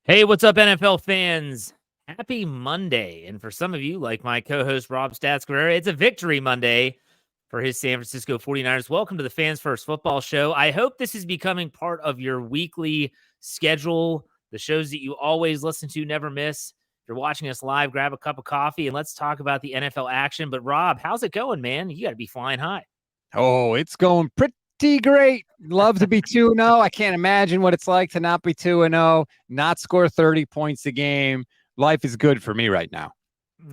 Hey, what's up, NFL fans? Happy Monday. And for some of you, like my co-host Rob Stats Guerrera, it's a victory Monday for his San Francisco 49ers. Welcome to the Fans First Football Show. I hope this is becoming part of your weekly schedule, the shows that you always listen to, never miss. If you're watching us live, grab a cup of coffee and let's talk about the NFL action. But Rob, how's it going, man? You got to be flying high. Oh, it's going pretty great. Love to be 2-0. I can't imagine what it's like to not be 2-0, not score 30 points a game. Life is good for me right now.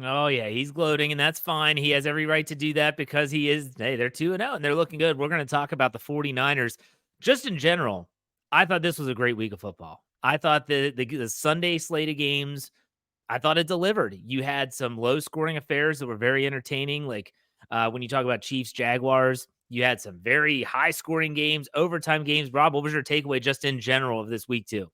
Oh, yeah, he's gloating, and that's fine. He has every right to do that because they're 2-0, and they're looking good. We're going to talk about the 49ers. Just in general, I thought this was a great week of football. I thought the Sunday slate of games, I thought it delivered. You had some low-scoring affairs that were very entertaining, like when you talk about Chiefs-Jaguars. You had some very high-scoring games, overtime games. Rob, what was your takeaway just in general of this week, too?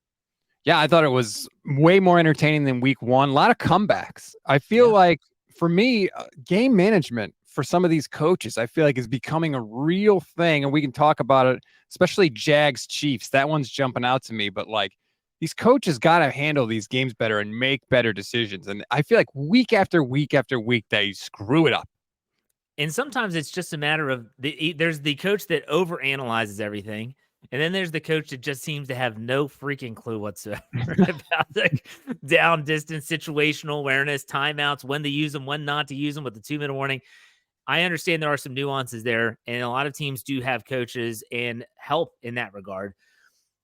Yeah, I thought it was way more entertaining than week one. A lot of comebacks. I feel Yeah. like for me, game management for some of these coaches, I feel like is becoming a real thing. And we can talk about it, especially Jags Chiefs. That one's jumping out to me. But like these coaches got to handle these games better and make better decisions. And I feel like week after week after week, they screw it up. And sometimes it's just a matter of there's the coach that overanalyzes everything, and then there's the coach that just seems to have no freaking clue whatsoever about the down distance, situational awareness, timeouts, when to use them, when not to use them with the 2-minute warning. I understand there are some nuances there, and a lot of teams do have coaches and help in that regard.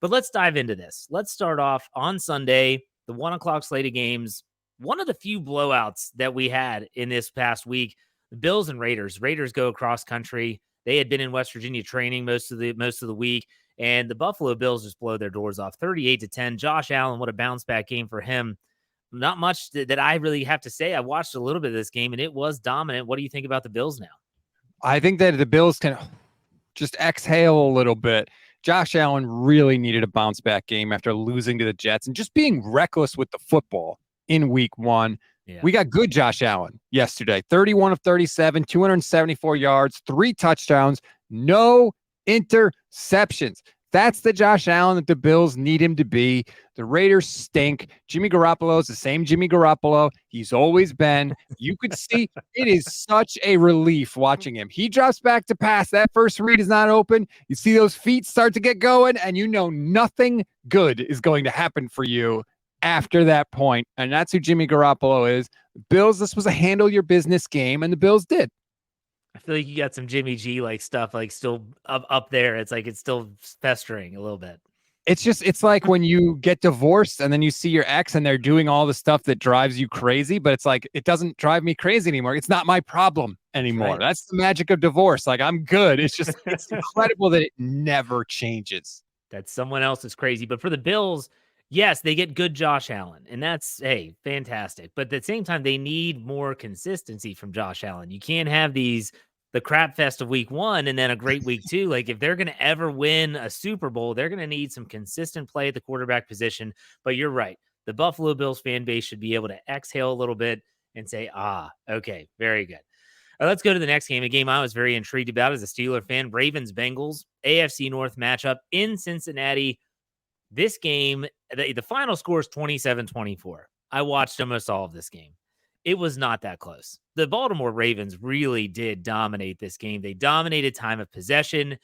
But let's dive into this. Let's start off on Sunday, the 1:00 slate of games. One of the few blowouts that we had in this past week. The Bills and Raiders. Raiders go across country. They had been in West Virginia training most of the week, and the Buffalo Bills just blow their doors off, 38-10. Josh Allen, what a bounce back game for him. Not much that I really have to say. I watched a little bit of this game, and it was dominant. What do you think about the Bills now? I think that the Bills can just exhale a little bit. Josh Allen really needed a bounce back game after losing to the Jets and just being reckless with the football in week one. Yeah. We got good Josh Allen yesterday, 31 of 37, 274 yards, 3 touchdowns, no interceptions. That's the Josh Allen that the Bills need him to be. The Raiders stink. Jimmy Garoppolo is the same Jimmy Garoppolo he's always been. You could see it is such a relief watching him. He drops back to pass. That first read is not open. You see those feet start to get going, and you know nothing good is going to happen for you after that point. And that's who Jimmy Garoppolo is. Bills, this was a handle your business game, and the Bills did. I feel like you got some Jimmy G like stuff like still up there. It's like it's still festering a little bit. It's like when you get divorced and then you see your ex and they're doing all the stuff that drives you crazy, but it's like, it doesn't drive me crazy anymore. It's not my problem anymore. Right. That's the magic of divorce. Like, I'm good. It's just, it's incredible that it never changes. That someone else is crazy. But for the Bills, yes, they get good Josh Allen, and that's, hey, fantastic. But at the same time, they need more consistency from Josh Allen. You can't have the crap fest of week one and then a great week two. Like, if they're going to ever win a Super Bowl, they're going to need some consistent play at the quarterback position. But you're right. The Buffalo Bills fan base should be able to exhale a little bit and say, okay, very good. Let's go to the next game. A game I was very intrigued about as a Steeler fan. Ravens-Bengals, AFC North matchup in Cincinnati. This game, the final score is 27-24. I watched almost all of this game. It was not that close. The Baltimore Ravens really did dominate this game. They dominated time of possession.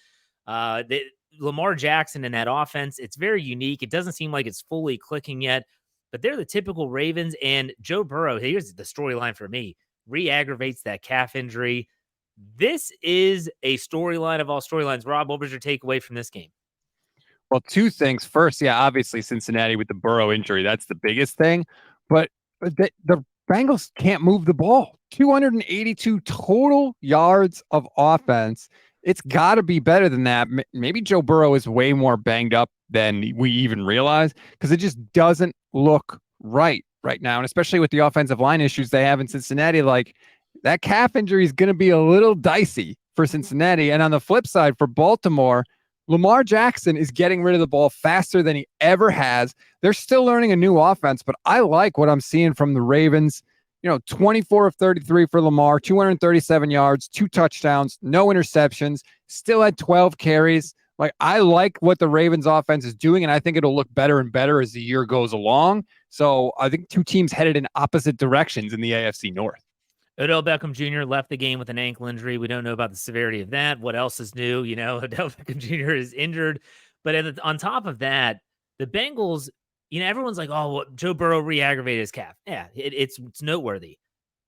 Lamar Jackson in that offense, it's very unique. It doesn't seem like it's fully clicking yet, but they're the typical Ravens. And Joe Burrow, here's the storyline for me, re-aggravates that calf injury. This is a storyline of all storylines. Rob, what was your takeaway from this game? Well, 2 things. First, yeah, obviously Cincinnati with the Burrow injury. That's the biggest thing. But the Bengals can't move the ball. 282 total yards of offense. It's got to be better than that. Maybe Joe Burrow is way more banged up than we even realize because it just doesn't look right now. And especially with the offensive line issues they have in Cincinnati, like that calf injury is going to be a little dicey for Cincinnati. And on the flip side, for Baltimore, Lamar Jackson is getting rid of the ball faster than he ever has. They're still learning a new offense, but I like what I'm seeing from the Ravens. 24 of 33 for Lamar, 237 yards, 2 touchdowns, no interceptions, still had 12 carries. Like, I like what the Ravens offense is doing, and I think it'll look better and better as the year goes along. So I think two teams headed in opposite directions in the AFC North. Odell Beckham Jr. left the game with an ankle injury. We don't know about the severity of that. What else is new? Odell Beckham Jr. is injured. But on top of that, the Bengals, everyone's like, oh, well, Joe Burrow re-aggravated his calf. Yeah, it's noteworthy.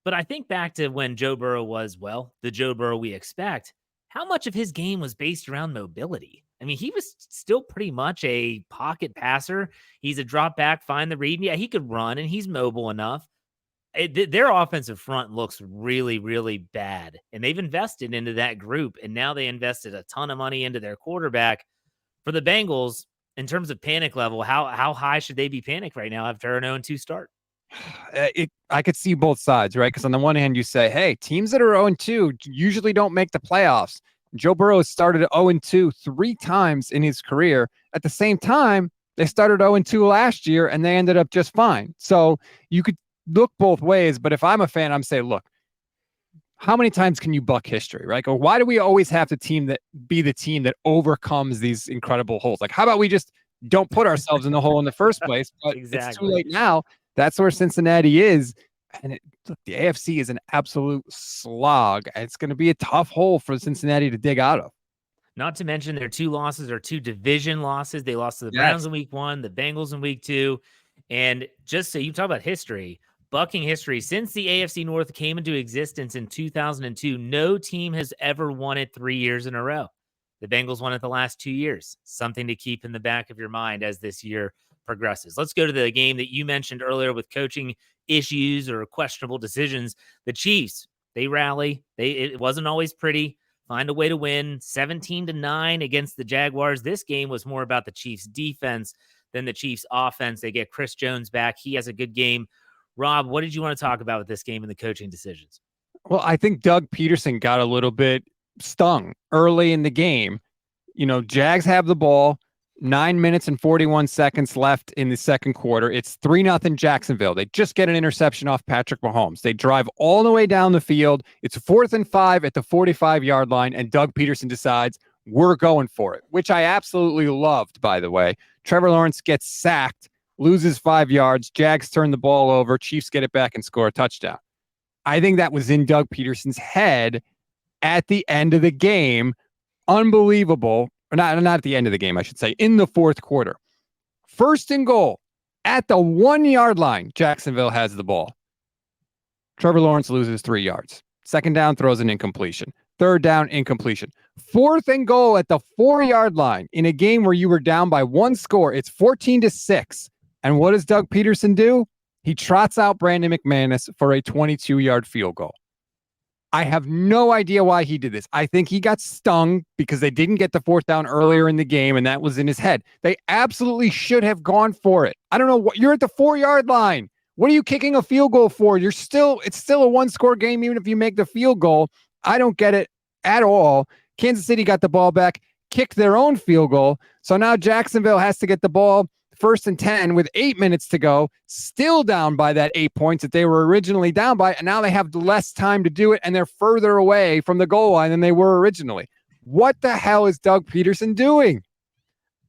But I think back to when Joe Burrow was, the Joe Burrow we expect. How much of his game was based around mobility? I mean, he was still pretty much a pocket passer. He's a drop back, find the read. Yeah, he could run, and he's mobile enough. Their offensive front looks really, really bad, and they've invested into that group, and now they invested a ton of money into their quarterback. For the Bengals, in terms of panic level, how high should they be panicked right now after an 0-2 start? I could see both sides, right? Because on the one hand, you say, hey, teams that are 0-2 usually don't make the playoffs. Joe Burrow has started 0-2 3 times in his career. At the same time, they started 0-2 last year, and they ended up just fine. So you could look both ways, but if I'm a fan, I'm saying, look, how many times can you buck history, right? Or why do we always have to be the team that overcomes these incredible holes? Like, how about we just don't put ourselves in the hole in the first place? But Exactly. It's too late now. That's where Cincinnati is. And look, the AFC is an absolute slog. It's going to be a tough hole for Cincinnati to dig out of. Not to mention their 2 losses are 2 division losses. They lost to the Browns in week 1, the Bengals in week 2. And just so you talk about history, bucking history, since the AFC North came into existence in 2002, no team has ever won it 3 years in a row. The Bengals won it the last 2 years. Something to keep in the back of your mind as this year progresses. Let's go to the game that you mentioned earlier with coaching issues or questionable decisions. The Chiefs, they rally. It wasn't always pretty. Find a way to win 17-9 against the Jaguars. This game was more about the Chiefs defense than the Chiefs offense. They get Chris Jones back. He has a good game. Rob, what did you want to talk about with this game and the coaching decisions? Well, I think Doug Peterson got a little bit stung early in the game. Jags have the ball, 9 minutes and 41 seconds left in the second quarter. It's 3-0 Jacksonville. They just get an interception off Patrick Mahomes. They drive all the way down the field. It's 4th and 5 at the 45-yard line, and Doug Peterson decides we're going for it, which I absolutely loved, by the way. Trevor Lawrence gets sacked, loses 5 yards. Jags turn the ball over. Chiefs get it back and score a touchdown. I think that was in Doug Peterson's head at the end of the game. Unbelievable. Or not at the end of the game, I should say, in the fourth quarter. 1st and goal at the 1-yard line. Jacksonville has the ball. Trevor Lawrence loses 3 yards. 2nd down, throws an incompletion. 3rd down, incompletion. 4th and goal at the 4-yard line in a game where you were down by 1 score. It's 14-6. And what does Doug Peterson do? He trots out Brandon McManus for a 22-yard field goal. I have no idea why he did this. I think he got stung because they didn't get the 4th down earlier in the game, and that was in his head. They absolutely should have gone for it. I don't know what you're at the 4-yard line. What are you kicking a field goal for? It's still a 1-score game, even if you make the field goal. I don't get it at all. Kansas City got the ball back, kicked their own field goal. So now Jacksonville has to get the ball 1st and 10 with 8 minutes to go, still down by that 8 points that they were originally down by. And now they have less time to do it, and they're further away from the goal line than they were originally. What the hell is Doug Peterson doing?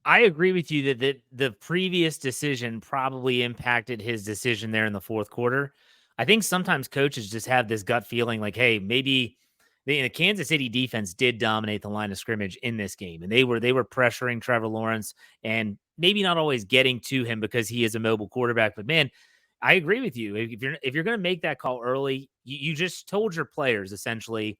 I agree with you that the previous decision probably impacted his decision there in the fourth quarter. I think sometimes coaches just have this gut feeling like, hey, maybe the Kansas City defense did dominate the line of scrimmage in this game, and they were pressuring Trevor Lawrence and maybe not always getting to him because he is a mobile quarterback. But man, I agree with you. If you're going to make that call early, you just told your players essentially,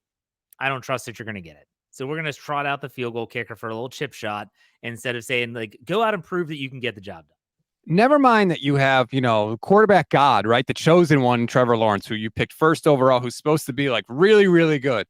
I don't trust that you're going to get it. So we're going to trot out the field goal kicker for a little chip shot instead of saying, like, go out and prove that you can get the job done. Never mind that you have, quarterback God, right? The chosen one, Trevor Lawrence, who you picked first overall, who's supposed to be like really, really good.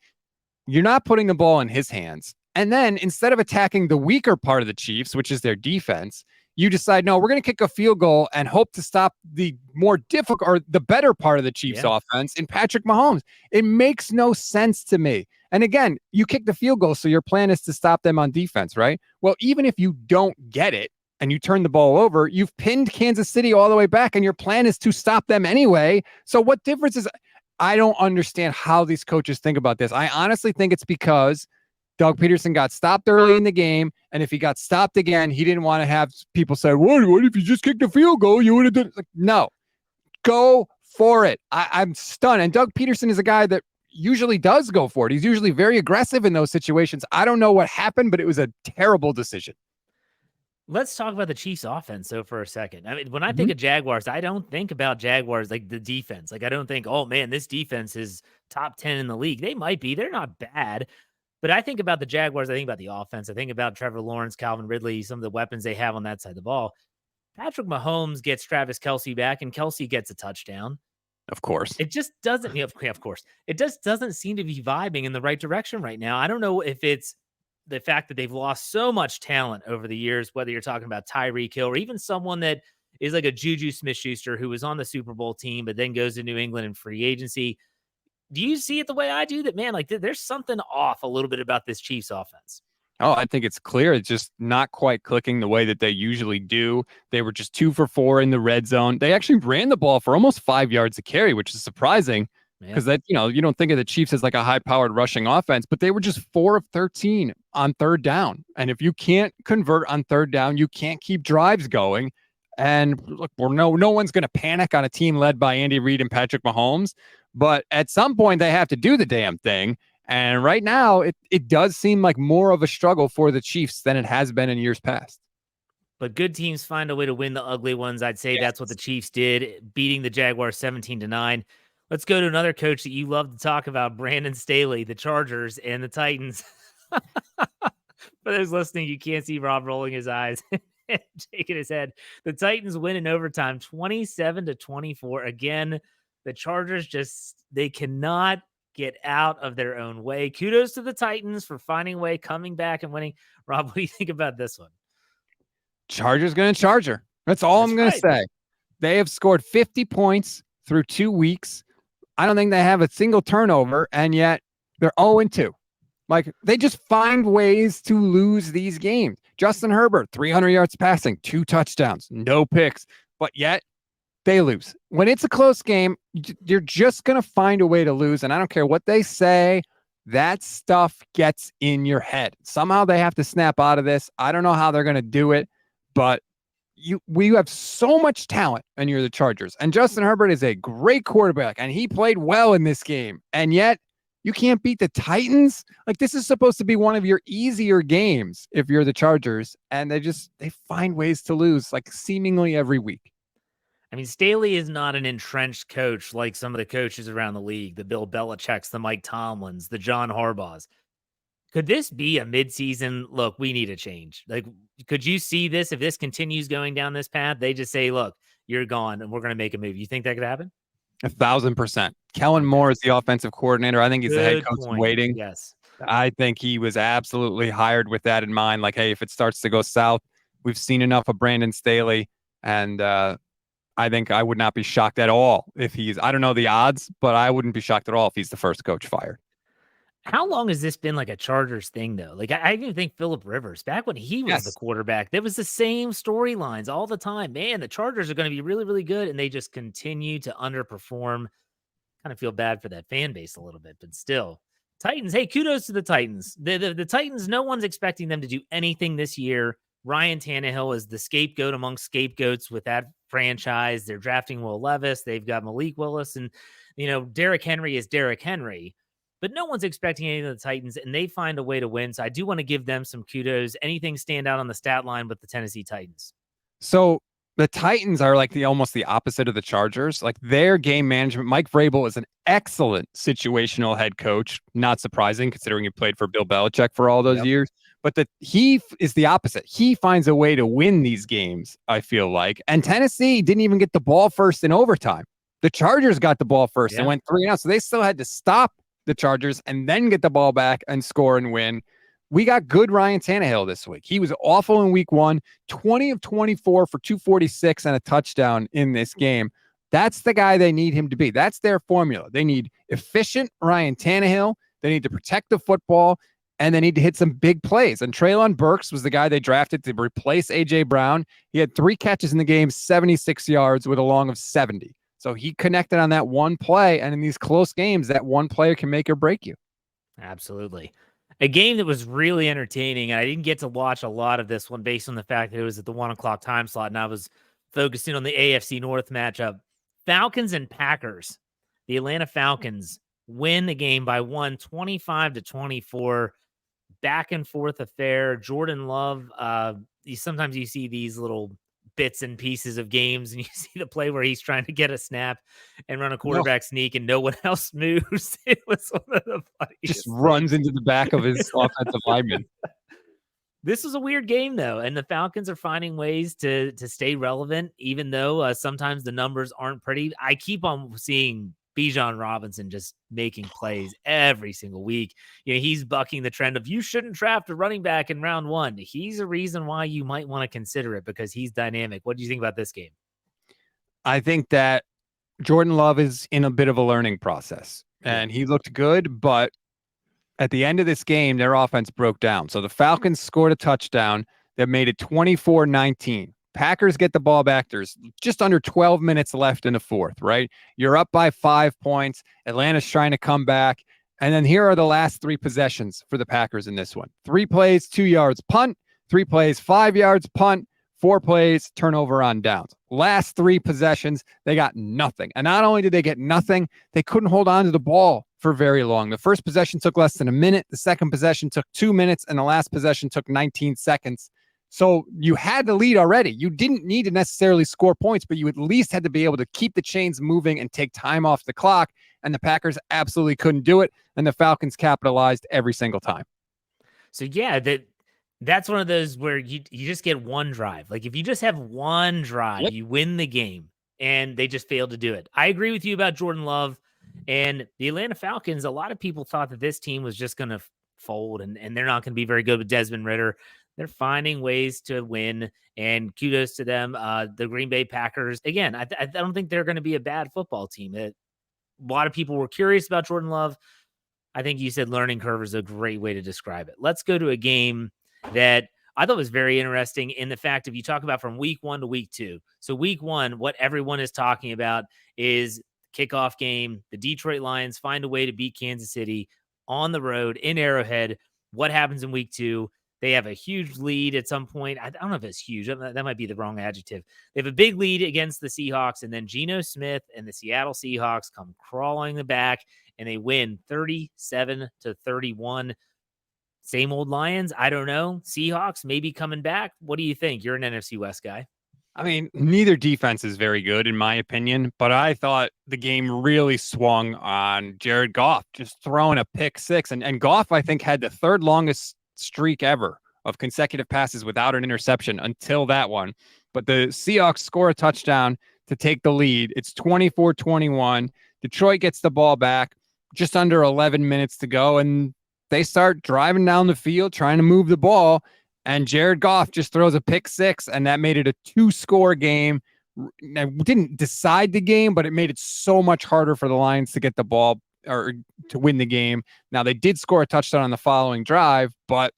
You're not putting the ball in his hands. And then instead of attacking the weaker part of the Chiefs, which is their defense, you decide, no, we're going to kick a field goal and hope to stop the more difficult or the better part of the Chiefs offense in Patrick Mahomes. It makes no sense to me. And again, you kick the field goal, so your plan is to stop them on defense, right? Well, even if you don't get it and you turn the ball over, you've pinned Kansas City all the way back, and your plan is to stop them anyway. So what difference is... I don't understand how these coaches think about this. I honestly think it's because Doug Peterson got stopped early in the game, and if he got stopped again, he didn't want to have people say, what if you just kicked a field goal? You would have done like, no, go for it. I'm stunned. And Doug Peterson is a guy that usually does go for it. He's usually very aggressive in those situations. I don't know what happened, but it was a terrible decision. Let's talk about the Chiefs offense though for a second. I mean, when I think of Jaguars, I don't think about Jaguars like the defense. Like I don't think, oh man, this defense is top 10 in the league. They might be. They're not bad. But I think about the Jaguars. I think about the offense. I think about Trevor Lawrence, Calvin Ridley, some of the weapons they have on that side of the ball. Patrick Mahomes gets Travis Kelce back, and Kelce gets a touchdown. Of course. It just doesn't, of course, it just doesn't seem to be vibing in the right direction right now. I don't know if it's the fact that they've lost so much talent over the years, whether you're talking about Tyreek Hill or even someone that is like a Juju Smith-Schuster who was on the Super Bowl team, but then goes to New England in free agency. Do you see it the way I do that, man? Like there's something off a little bit about this Chiefs offense. Oh, I think it's clear. It's just not quite clicking the way that they usually do. They were just 2 for 4 in the red zone. They actually ran the ball for almost 5 yards a carry, which is surprising because that, you don't think of the Chiefs as like a high-powered rushing offense, but they were just 4 of 13 on third down. And if you can't convert on third down, you can't keep drives going. And look, no one's going to panic on a team led by Andy Reid and Patrick Mahomes, but at some point they have to do the damn thing. And right now, it does seem like more of a struggle for the Chiefs than it has been in years past. But good teams find a way to win the ugly ones. I'd say that's what the Chiefs did, beating the Jaguars 17-9. Let's go to another coach that you love to talk about, Brandon Staley, the Chargers and the Titans. For those listening, you can't see Rob rolling his eyes and shaking his head. The Titans win in overtime, 27-24. Again, the Chargers they cannot get out of their own way. Kudos to the Titans for finding a way, coming back and winning. Rob, what do you think about this one? Chargers going to Charger. That's all I'm going to say. They have scored 50 points through 2 weeks. I don't think they have a single turnover, and yet they're 0-2. Like, they just find ways to lose these games. Justin Herbert, 300 yards passing, 2 touchdowns, no picks, but yet they lose. When it's a close game, you're just going to find a way to lose. And I don't care what they say, that stuff gets in your head. Somehow they have to snap out of this. I don't know how they're going to do it, but we have so much talent and you're the Chargers. And Justin Herbert is a great quarterback and he played well in this game. And yet you can't beat the Titans. Like, this is supposed to be one of your easier games if you're the Chargers. And they find ways to lose like seemingly every week. I mean, Staley is not an entrenched coach like some of the coaches around the league, the Bill Belichick's, the Mike Tomlins, the John Harbaughs. Could this be a midseason, look, we need a change? Like, could you see this if this continues going down this path? They just say, look, you're gone and we're going to make a move. You think that could happen? 1,000%. Kellen Moore is the offensive coordinator. I think he's the head coach in waiting. Yes. I think he was absolutely hired with that in mind. Like, hey, if it starts to go south, we've seen enough of Brandon Staley. And I think I would not be shocked at all if I don't know the odds, but I wouldn't be shocked at all if he's the first coach fired. How long has this been like a Chargers thing, though? Like, I even think Phillip Rivers, back when he was the quarterback, there was the same storylines all the time. Man, the Chargers are going to be really, really good, and they just continue to underperform. Kind of feel bad for that fan base a little bit, but still. Titans, hey, kudos to the Titans. The Titans, no one's expecting them to do anything this year. Ryan Tannehill is the scapegoat among scapegoats with that franchise. They're drafting Will Levis. They've got Malik Willis, and, Derrick Henry is Derrick Henry. But no one's expecting any of the Titans, and they find a way to win. So I do want to give them some kudos. Anything stand out on the stat line with the Tennessee Titans? So the Titans are like almost the opposite of the Chargers. Like, their game management, Mike Vrabel is an excellent situational head coach. Not surprising considering he played for Bill Belichick for all those years. But he is the opposite. He finds a way to win these games, I feel like. And Tennessee didn't even get the ball first in overtime. The Chargers got the ball first and went 3-0. So they still had to stop the Chargers and then get the ball back and score and win. We got good Ryan Tannehill this week. He was awful in week 1, 20 of 24 for 246 and a touchdown in this game. That's the guy they need him to be. That's their formula. They need efficient Ryan Tannehill. They need to protect the football, and they need to hit some big plays. And Treylon Burks was the guy they drafted to replace A.J. Brown. He had 3 catches in the game, 76 yards with a long of 70. So he connected on that one play, and in these close games, that one player can make or break you. Absolutely. A game that was really entertaining, and I didn't get to watch a lot of this one based on the fact that it was at the 1:00 time slot, and I was focusing on the AFC North matchup. Falcons and Packers. The Atlanta Falcons win the game by 25-24. Back and forth affair. Jordan Love, sometimes you see these little bits and pieces of games, and you see the play where he's trying to get a snap and run a No, quarterback sneak, and no one else moves. It was one of the just funniest runs things. into the back of his offensive lineman. This was a weird game, though, and the Falcons are finding ways to stay relevant, even though sometimes the numbers aren't pretty. I keep on seeing Bijan Robinson just making plays every single week. He's bucking the trend of you shouldn't draft a running back in round one. He's a reason why you might want to consider it because he's dynamic. What do you think about this game? I think that Jordan Love is in a bit of a learning process, Yeah. and he looked good, but at the end of this game, their offense broke down. So the Falcons scored a touchdown that made it 24-19. Packers get the ball back. There's just under 12 minutes left in the fourth, right? You're up by 5 points. Atlanta's trying to come back. And then here are the last 3 possessions for the Packers in this one. 3 plays, 2 yards, punt. 3 plays, 5 yards, punt. 4 plays, turnover on downs. Last 3 possessions, they got nothing. And not only did they get nothing, they couldn't hold on to the ball for very long. The first possession took less than a minute. The second possession took 2 minutes. And the last possession took 19 seconds. So you had the lead already. You didn't need to necessarily score points, but you at least had to be able to keep the chains moving and take time off the clock. And the Packers absolutely couldn't do it. And the Falcons capitalized every single time. So, yeah, that's one of those where you just get one drive. Like, if you just have one drive, Yep. you win the game, and they just failed to do it. I agree with you about Jordan Love and the Atlanta Falcons. A lot of people thought that this team was just going to fold, and they're not going to be very good with Desmond Ridder. They're finding ways to win, and kudos to them. The Green Bay Packers, again, I don't think they're going to be a bad football team. A lot of people were curious about Jordan Love. I think you said learning curve is a great way to describe it. Let's go to a game that I thought was very interesting in the fact of you talk about from week 1 to week 2. So week 1, what everyone is talking about is kickoff game. The Detroit Lions find a way to beat Kansas City on the road in Arrowhead. What happens in week 2? They have a huge lead at some point. I don't know if it's huge. That might be the wrong adjective. They have a big lead against the Seahawks, and then Geno Smith and the Seattle Seahawks come crawling back, and they win 37-31. Same old Lions? I don't know. Seahawks maybe coming back? What do you think? You're an NFC West guy. I mean, neither defense is very good, in my opinion, but I thought the game really swung on Jared Goff just throwing a pick six. And Goff, I think, had the 3rd longest streak ever of consecutive passes without an interception until that one. But the Seahawks score a touchdown to take the lead. It's 24-21. Detroit gets the ball back, just under 11 minutes to go, and they start driving down the field, trying to move the ball. And Jared Goff just throws a pick six, and that made it a 2-score game. It didn't decide the game, but it made it so much harder for the Lions to get the ball or to win the game. Now, they did score a touchdown on the following drive, but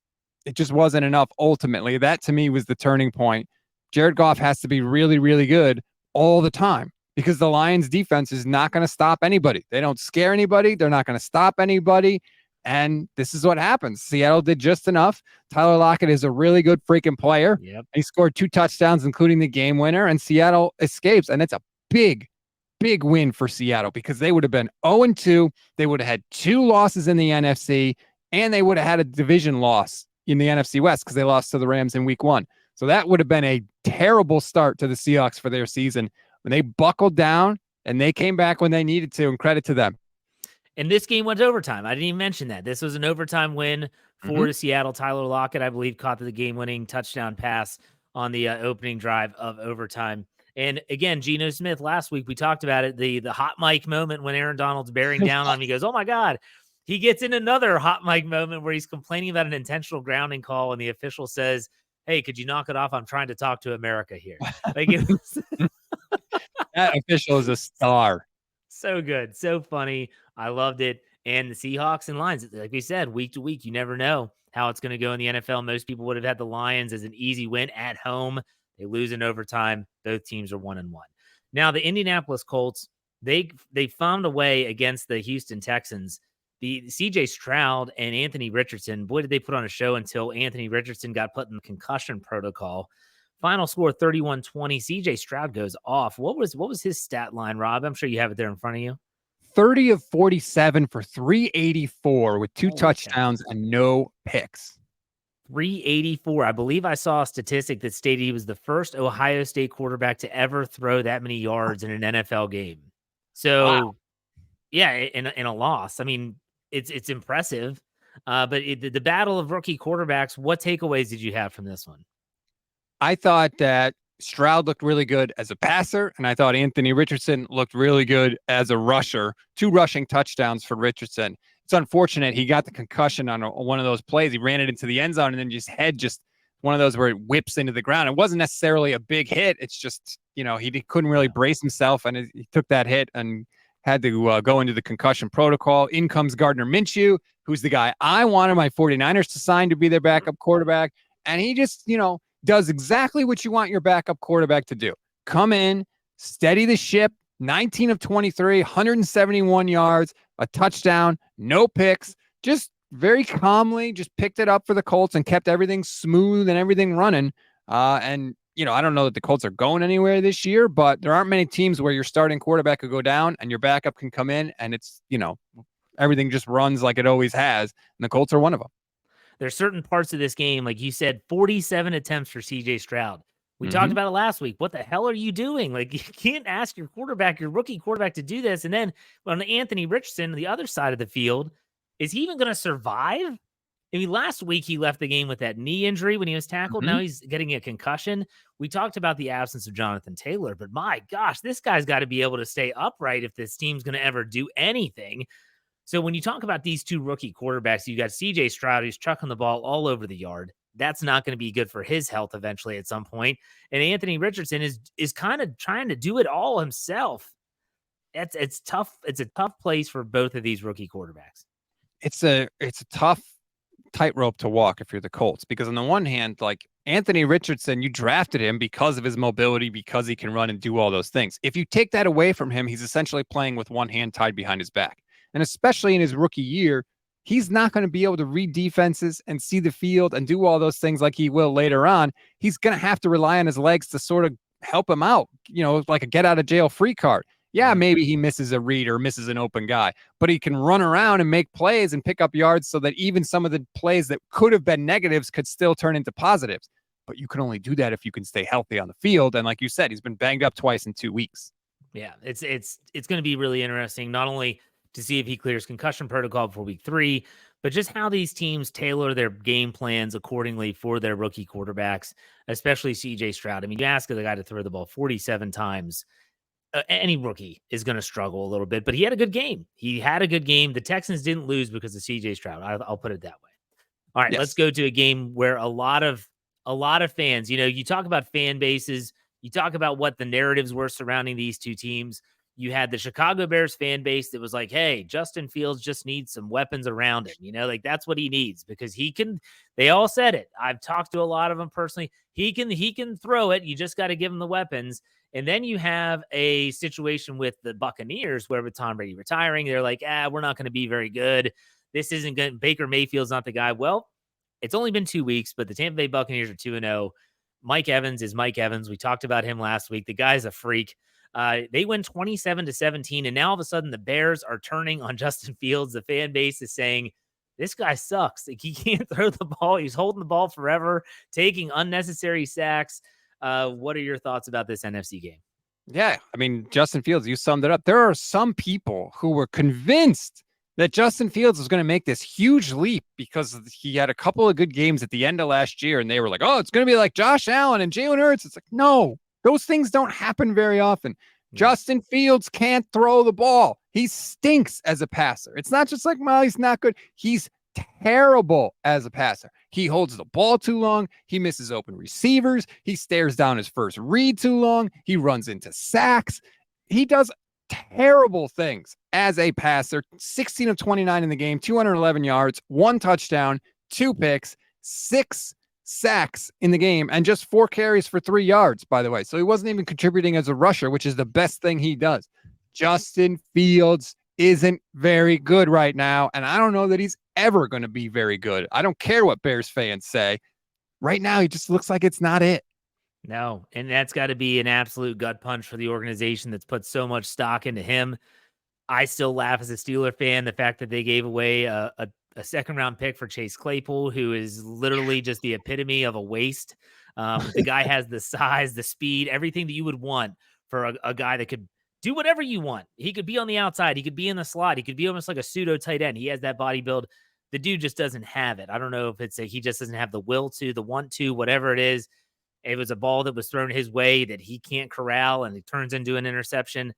it just wasn't enough ultimately. That, to me, was the turning point. Jared Goff has to be really, really good all the time because the Lions' defense is not going to stop anybody. They don't scare anybody. They're not going to stop anybody. And this is what happens. Seattle did just enough. Tyler Lockett is a really good freaking player. Yep. He scored 2 touchdowns, including the game winner, and Seattle escapes. And it's a big, big win for Seattle because they would have been 0-2. They would have had 2 losses in the NFC, and they would have had a division loss in the NFC West because they lost to the Rams in week 1. So that would have been a terrible start to the Seahawks for their season. When they buckled down and they came back when they needed to, and credit to them. And this game went to overtime. I didn't even mention that. This was an overtime win for the Seattle. Tyler Lockett, I believe, caught the game-winning touchdown pass on the opening drive of overtime. And again, Geno Smith, last week we talked about it, the hot mic moment when Aaron Donald's bearing down on him. He goes, oh my God. He gets in another hot mic moment where he's complaining about an intentional grounding call, and the official says, hey, could you knock it off? I'm trying to talk to America here. Like, it was that official is a star. So good. So funny. I loved it. And the Seahawks and Lions, like we said, week to week, you never know how it's going to go in the NFL. Most people would have had the Lions as an easy win at home. They lose in overtime. Both teams are 1-1. Now, the Indianapolis Colts, they found a way against the Houston Texans The CJ Stroud and Anthony Richardson, boy, did they put on a show until Anthony Richardson got put in the concussion protocol. Final score 31-20. CJ Stroud goes off. What was his stat line, Rob? I'm sure you have it there in front of you. 30 of 47 for 384 with two Holy touchdowns cow. and no picks. 384. I believe I saw a statistic that stated he was the first Ohio State quarterback to ever throw that many yards in an NFL game. So, Wow. yeah, in a loss. I mean, it's impressive. But the battle of rookie quarterbacks, what takeaways did you have from this one? I thought that Stroud looked really good as a passer, and I thought Anthony Richardson looked really good as a rusher. 2 rushing touchdowns for Richardson. It's unfortunate he got the concussion on one of those plays. He ran it into the end zone, and then just one of those where it whips into the ground. It wasn't necessarily a big hit. It's just, he couldn't really brace himself, and he took that hit and had to go into the concussion protocol. In comes Gardner Minshew, who's the guy I wanted my 49ers to sign to be their backup quarterback, and he just, does exactly what you want your backup quarterback to do. Come in, steady the ship, 19 of 23, 171 yards, a touchdown, no picks, just very calmly just picked it up for the Colts and kept everything smooth and everything running. And I don't know that the Colts are going anywhere this year, but there aren't many teams where your starting quarterback could go down and your backup can come in and it's, everything just runs like it always has. And the Colts are one of them. There's certain parts of this game, like you said, 47 attempts for CJ Stroud. We talked about it last week. What the hell are you doing? Like, you can't ask your rookie quarterback to do this. And then on Anthony Richardson, the other side of the field, is he even going to survive? I mean, last week he left the game with that knee injury when he was tackled. Now he's getting a concussion. We talked about the absence of Jonathan Taylor, but my gosh, this guy's got to be able to stay upright if this team's going to ever do anything. So when you talk about these 2 rookie quarterbacks, you got CJ Stroud, who's chucking the ball all over the yard. That's not going to be good for his health eventually at some point. And Anthony Richardson is kind of trying to do it all himself. It's tough. It's a tough place for both of these rookie quarterbacks. It's a tough tightrope to walk if you're the Colts, because on the one hand, like Anthony Richardson, you drafted him because of his mobility, because he can run and do all those things. If you take that away from him, he's essentially playing with one hand tied behind his back. And especially in his rookie year, he's not going to be able to read defenses and see the field and do all those things like he will later on. He's going to have to rely on his legs to sort of help him out, like a get out of jail free card. Yeah, maybe he misses a read or misses an open guy, but he can run around and make plays and pick up yards so that even some of the plays that could have been negatives could still turn into positives. But you can only do that if you can stay healthy on the field. And like you said, he's been banged up twice in 2 weeks. Yeah, it's going to be really interesting, not only to see if he clears concussion protocol for week 3, but just how these teams tailor their game plans accordingly for their rookie quarterbacks, especially CJ Stroud. I mean, you ask the guy to throw the ball 47 times. Any rookie is going to struggle a little bit, but he had a good game. The Texans didn't lose because of CJ Stroud. I'll put it that way. All right, Let's go to a game where a lot of fans, you talk about fan bases, you talk about what the narratives were surrounding these 2 teams. You had the Chicago Bears fan base that was like, hey, Justin Fields just needs some weapons around him. Like that's what he needs because they all said it. I've talked to a lot of them personally. He can throw it. You just got to give him the weapons. And then you have a situation with the Buccaneers where with Tom Brady retiring, they're like, we're not going to be very good. This isn't good. Baker Mayfield's not the guy. Well, it's only been 2 weeks, but the Tampa Bay Buccaneers are 2-0. Mike Evans is Mike Evans. We talked about him last week. The guy's a freak. They win 27-17, and now all of a sudden the Bears are turning on Justin Fields. The fan base is saying, this guy sucks. Like, he can't throw the ball. He's holding the ball forever, taking unnecessary sacks. What are your thoughts about this NFC game? Yeah, I mean, Justin Fields, you summed it up. There are some people who were convinced that Justin Fields was going to make this huge leap because he had a couple of good games at the end of last year, and they were like, oh, it's going to be like Josh Allen and Jalen Hurts. It's like, no. Those things don't happen very often. Justin Fields can't throw the ball. He stinks as a passer. It's not just like, well, he's not good. He's terrible as a passer. He holds the ball too long. He misses open receivers. He stares down his first read too long. He runs into sacks. He does terrible things as a passer. 16 of 29 in the game, 211 yards, 1 touchdown, 2 picks, 6 sacks in the game, and just 4 carries for 3 yards, by the way. So he wasn't even contributing as a rusher, which is the best thing he does. Justin Fields isn't very good right now. And I don't know that he's ever going to be very good. I don't care what Bears fans say. Right now, he just looks like it's not it. No, and that's got to be an absolute gut punch for the organization that's put so much stock into him. I still laugh as a Steeler fan, the fact that they gave away a second round pick for Chase Claypool, who is literally just the epitome of a waste. The guy has the size, the speed, everything that you would want for a guy that could do whatever you want. He could be on the outside. He could be in the slot. He could be almost like a pseudo tight end. He has that body build. The dude just doesn't have it. I don't know if it's he just doesn't have the will to, the want to, whatever it is. It was a ball that was thrown his way that he can't corral, and it turns into an interception.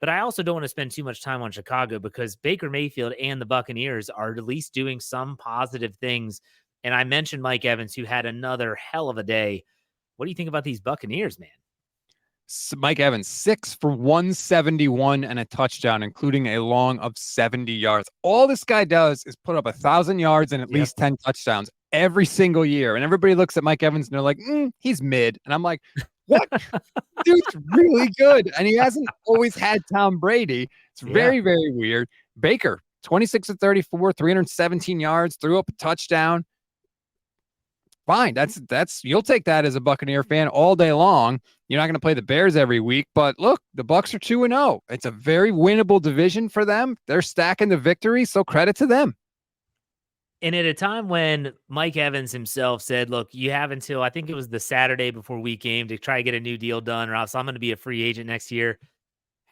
But I also don't want to spend too much time on Chicago because Baker Mayfield and the Buccaneers are at least doing some positive things. And I mentioned Mike Evans, who had another hell of a day. What do you think about these Buccaneers, man? Mike Evans, 6 for 171 and a touchdown, including a long of 70 yards. All this guy does is put up 1,000 yards and at least 10 touchdowns every single year. And everybody looks at Mike Evans and they're like, he's mid. And I'm like, what? Dude's really good. And he hasn't always had Tom Brady. It's very, very weird. Baker, 26 of 34, 317 yards, threw up a touchdown. Fine. That's you'll take that as a Buccaneer fan all day long. You're not going to play the Bears every week, but look, the Bucs are 2-0. It's a very winnable division for them. They're stacking the victories, so credit to them. And at a time when Mike Evans himself said, look, you have until I think it was the Saturday before week game to try to get a new deal done, or else I'm going to be a free agent next year.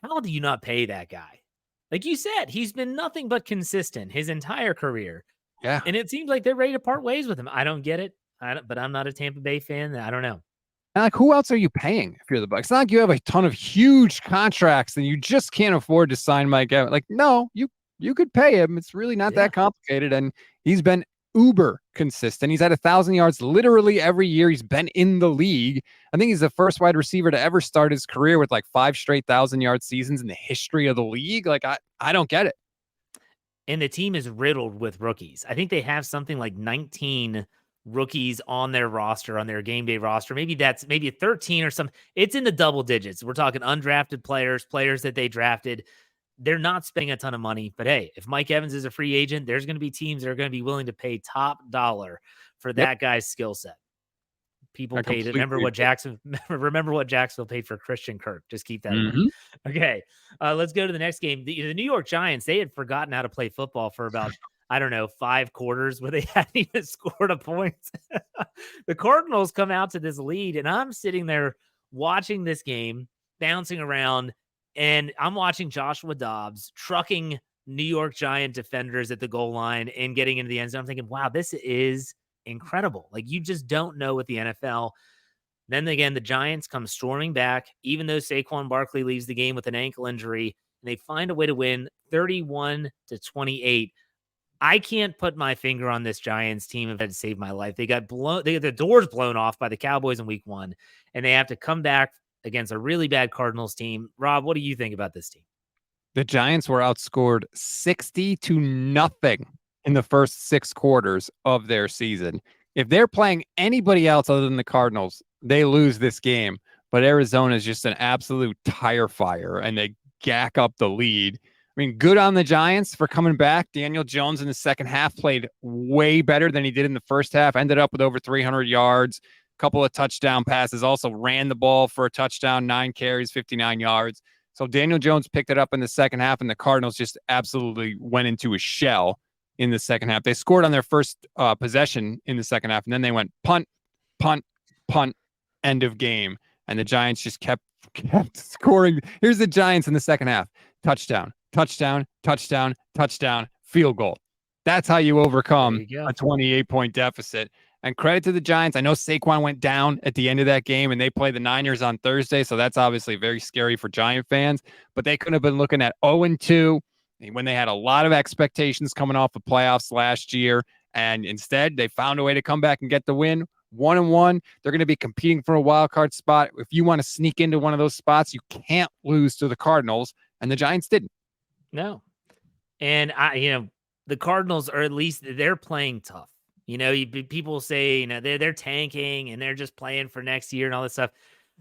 How do you not pay that guy? Like you said, he's been nothing but consistent his entire career. Yeah. And it seems like they're ready to part ways with him. I don't get it. But I'm not a Tampa Bay fan. I don't know. And like, who else are you paying if you're the Bucs? It's not like you have a ton of huge contracts and you just can't afford to sign Mike Evans. Like, no, you could pay him. It's really not that complicated. And he's been uber consistent. He's had 1,000 yards literally every year he's been in the league. I think he's the first wide receiver to ever start his career with like 5 straight 1,000-yard seasons in the history of the league. Like, I don't get it. And the team is riddled with rookies. I think they have something like 19 rookies on their roster, on their game day roster. Maybe 13 or something. It's in the double digits. We're talking undrafted players that they drafted. They're not spending a ton of money, but hey, if Mike Evans is a free agent, there's going to be teams that are going to be willing to pay top dollar for that guy's skill set. People paid it. Remember what Jacksonville paid for Christian Kirk. Just keep that in mind. Okay. Let's go to the next game. The New York Giants, they had forgotten how to play football for about, 5 quarters where they hadn't even scored a point. The Cardinals come out to this lead, and I'm sitting there watching this game, bouncing around, and I'm watching Joshua Dobbs trucking New York Giant defenders at the goal line and getting into the end zone. I'm thinking, wow, this is incredible. Like, you just don't know with the NFL. Then again, the Giants come storming back, even though Saquon Barkley leaves the game with an ankle injury, and they find a way to win 31-28. I can't put my finger on this Giants team if I had to save my life. They got the doors blown off by the Cowboys in week 1, and they have to come back against a really bad Cardinals team. Rob, what do you think about this team? The Giants were outscored 60-0 in the first 6 quarters of their season. If they're playing anybody else other than the Cardinals, they lose this game. But Arizona is just an absolute tire fire, and they gack up the lead. I mean, good on the Giants for coming back. Daniel Jones in the second half played way better than he did in the first half. Ended up with over 300 yards, a couple of touchdown passes. Also ran the ball for a touchdown, 9 carries, 59 yards. So Daniel Jones picked it up in the second half, and the Cardinals just absolutely went into a shell in the second half. They scored on their first possession in the second half, and then they went punt, punt, punt, end of game. And the Giants just kept scoring. Here's the Giants in the second half. Touchdown, touchdown, touchdown, touchdown, field goal. That's how you overcome a 28-point deficit. And credit to the Giants. I know Saquon went down at the end of that game, and they play the Niners on Thursday, so that's obviously very scary for Giant fans. But they could have been looking at 0-2 when they had a lot of expectations coming off the playoffs last year, and instead they found a way to come back and get the win. 1-1. They're going to be competing for a wild card spot. If you want to sneak into one of those spots, you can't lose to the Cardinals, and the Giants didn't. No. And the Cardinals are, at least they're playing tough. People say, they're tanking and they're just playing for next year and all this stuff.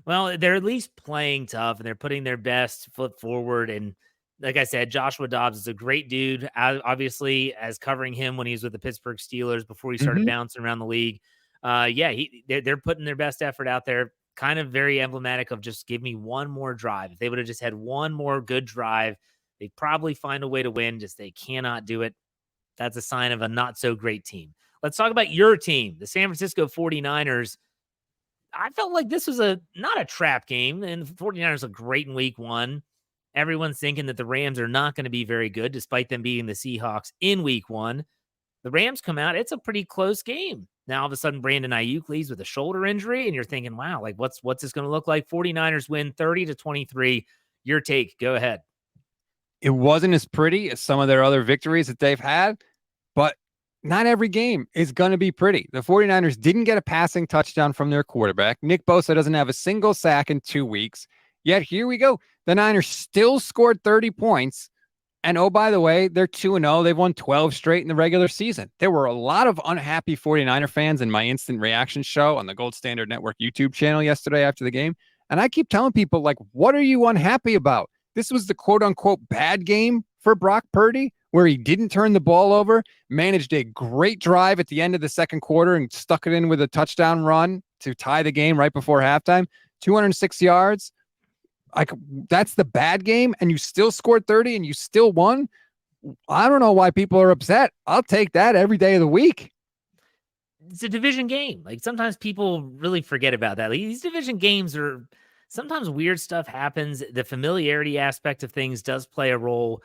Well, they're at least playing tough, and they're putting their best foot forward. And like I said, Joshua Dobbs is a great dude. Obviously, as covering him when he was with the Pittsburgh Steelers before he started bouncing around the league. They're putting their best effort out there. Kind of very emblematic of just give me one more drive. If they would have just had one more good drive, they'd probably find a way to win. Just they cannot do it. That's a sign of a not so great team. Let's talk about your team, the San Francisco 49ers. I felt like this was not a trap game, and the 49ers look great in week one. Everyone's thinking that the Rams are not going to be very good, despite them beating the Seahawks in week one. The Rams come out, it's a pretty close game. Now, all of a sudden, Brandon Ayuk leaves with a shoulder injury, and you're thinking, wow, like what's this going to look like? 49ers win 30-23. Your take, go ahead. It wasn't as pretty as some of their other victories that they've had, but not every game is going to be pretty. The 49ers didn't get a passing touchdown from their quarterback. Nick Bosa doesn't have a single sack in 2 weeks. Yet here we go. The Niners still scored 30 points. And oh, by the way, they're 2-0. They've won 12 straight in the regular season. There were a lot of unhappy 49er fans in my instant reaction show on the Gold Standard Network YouTube channel yesterday after the game. And I keep telling people, like, what are you unhappy about? This was the quote unquote bad game for Brock Purdy, where he didn't turn the ball over, managed a great drive at the end of the second quarter and stuck it in with a touchdown run to tie the game right before halftime. 206 yards. Like, that's the bad game, and you still scored 30 and you still won. I don't know why people are upset. I'll take that every day of the week. It's a division game. Like, sometimes people really forget about that. Like, these division games are sometimes weird stuff happens. The familiarity aspect of things does play a role.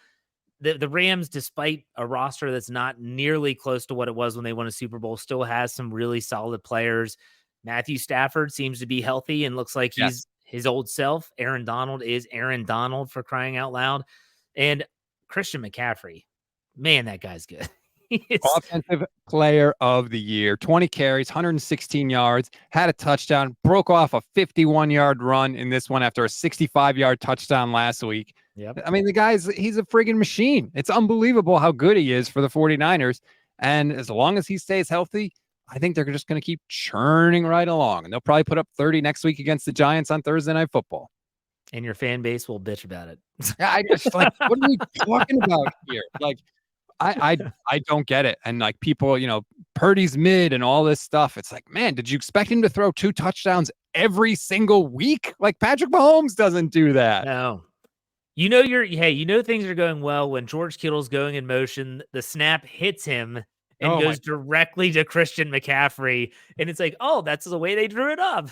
The Rams, despite a roster that's not nearly close to what it was when they won a Super Bowl, still has some really solid players. Matthew Stafford seems to be healthy and looks like he's his old self. Aaron Donald is Aaron Donald, for crying out loud. And Christian McCaffrey, man, that guy's good. Offensive player of the year, 20 carries, 116 yards, had a touchdown, broke off a 51-yard run in this one after a 65-yard touchdown last week. Yep. I mean, he's a friggin' machine. It's unbelievable how good he is for the 49ers. And as long as he stays healthy, I think they're just going to keep churning right along. And they'll probably put up 30 next week against the Giants on Thursday Night Football. And your fan base will bitch about it. Yeah, I just like, what are we talking about here? Like, I don't get it. And like people, Purdy's mid and all this stuff. It's like, man, did you expect him to throw 2 touchdowns every single week? Like, Patrick Mahomes doesn't do that. No. Things are going well when George Kittle's going in motion, the snap hits him and goes directly to Christian McCaffrey. And it's like, oh, that's the way they drew it up.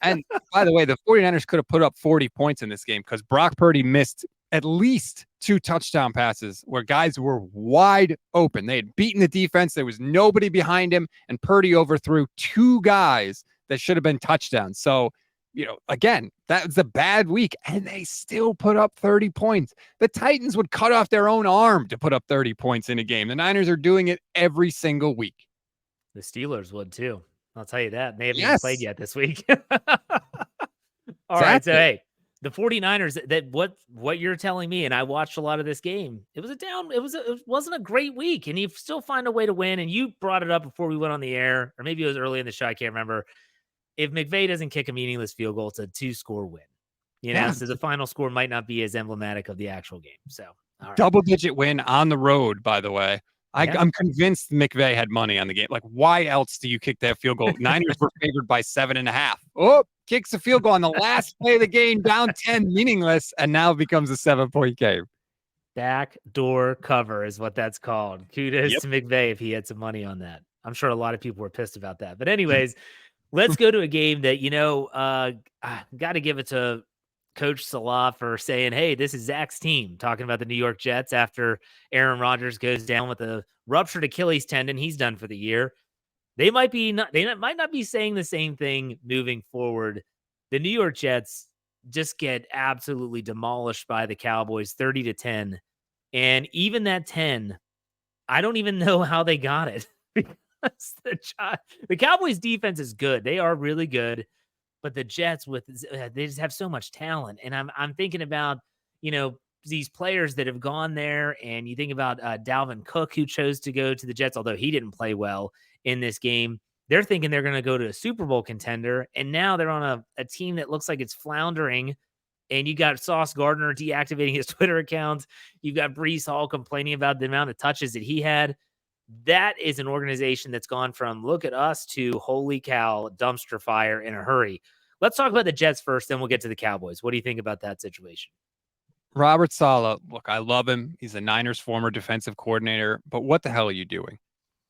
And by the way, the 49ers could have put up 40 points in this game because Brock Purdy missed at least 2 touchdown passes where guys were wide open. They had beaten the defense. There was nobody behind him, and Purdy overthrew 2 guys that should have been touchdowns. So, again, that was a bad week, and they still put up 30 points. The Titans would cut off their own arm to put up 30 points in a game. The Niners are doing it every single week. The Steelers would too. I'll tell you that. They haven't even played yet this week. All right. So, hey, the 49ers, that what you're telling me, and I watched a lot of this game, it wasn't a great week, and you still find a way to win. And you brought it up before we went on the air, or maybe it was early in the show. I can't remember. If McVay doesn't kick a meaningless field goal, it's a 2-score win. So the final score might not be as emblematic of the actual game. So, all right. Double-digit win on the road, by the way. I'm convinced McVay had money on the game. Like, why else do you kick that field goal? Niners were favored by 7.5. Oh, kicks a field goal on the last play of the game, down 10, meaningless, and now it becomes a 7-point game. Backdoor cover is what that's called. Kudos to McVay if he had some money on that. I'm sure a lot of people were pissed about that. But anyways, let's go to a game that, got to give it to Coach Salah for saying, hey, this is Zach's team, talking about the New York Jets after Aaron Rodgers goes down with a ruptured Achilles tendon. He's done for the year. They might not be saying the same thing moving forward. The New York Jets just get absolutely demolished by the Cowboys 30-10. And even that 10, I don't even know how they got it. Because the Cowboys defense is good. They are really good. But the Jets, they just have so much talent. And I'm thinking about, these players that have gone there. And you think about Dalvin Cook, who chose to go to the Jets, although he didn't play well in this game. They're thinking they're going to go to a Super Bowl contender. And now they're on a team that looks like it's floundering. and you got Sauce Gardner deactivating his Twitter account. You've got Breece Hall complaining about the amount of touches that he had. That is an organization that's gone from look at us to holy cow, dumpster fire in a hurry. Let's talk about the Jets first, then we'll get to the Cowboys. What do you think about that situation? Robert Saleh, look, I love him. He's the Niners' former defensive coordinator, but what the hell are you doing?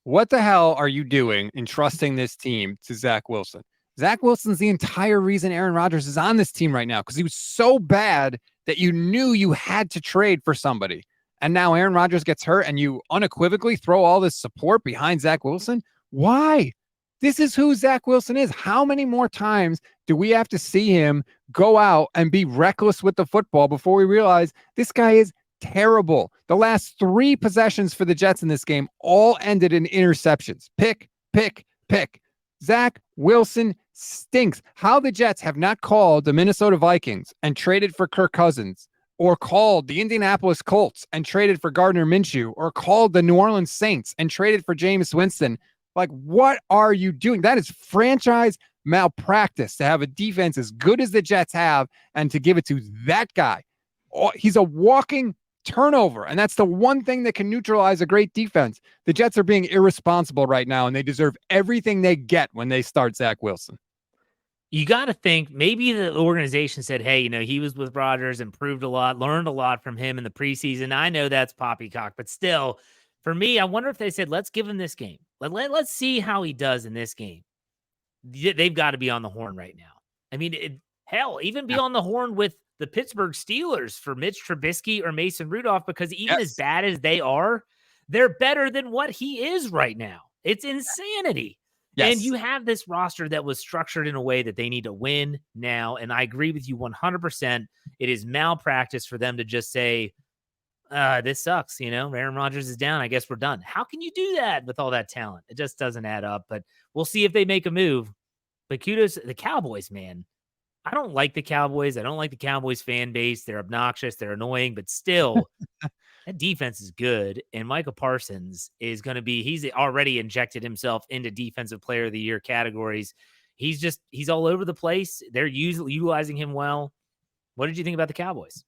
What the hell are you doing entrusting this team to Zach Wilson? Zach Wilson's the entire reason Aaron Rodgers is on this team right now because he was so bad that you knew you had to trade for somebody. And now Aaron Rodgers gets hurt and you unequivocally throw all this support behind Zach Wilson? Why? This is who Zach Wilson is. How many more times do we have to see him go out and be reckless with the football before we realize this guy is terrible? The last 3 possessions for the Jets in this game all ended in interceptions. Pick, pick, pick. Zach Wilson stinks. How the Jets have not called the Minnesota Vikings and traded for Kirk Cousins, or called the Indianapolis Colts and traded for Gardner Minshew, or called the New Orleans Saints and traded for Jameis Winston. Like, what are you doing? That is franchise malpractice to have a defense as good as the Jets have and to give it to that guy. He's a walking turnover, and that's the one thing that can neutralize a great defense. The Jets are being irresponsible right now, and they deserve everything they get when they start Zach Wilson. You got to think maybe the organization said, hey, he was with Rodgers, improved a lot, learned a lot from him in the preseason. I know that's poppycock, but still, for me, I wonder if they said, let's give him this game. Let's see how he does in this game. They've got to be on the horn right now. I mean, hell, even be on the horn with the Pittsburgh Steelers for Mitch Trubisky or Mason Rudolph, because even as bad as they are, they're better than what he is right now. It's insanity. Yes. And you have this roster that was structured in a way that they need to win now. And I agree with you 100%. It is malpractice for them to just say, this sucks. Aaron Rodgers is down. I guess we're done. How can you do that with all that talent? It just doesn't add up, but we'll see if they make a move. But kudos, the Cowboys, man. I don't like the Cowboys. I don't like the Cowboys fan base. They're obnoxious. They're annoying, but still, that defense is good. And Micah Parsons is going to be, he's already injected himself into defensive player of the year categories. He's all over the place. They're utilizing him well. What did you think about the Cowboys?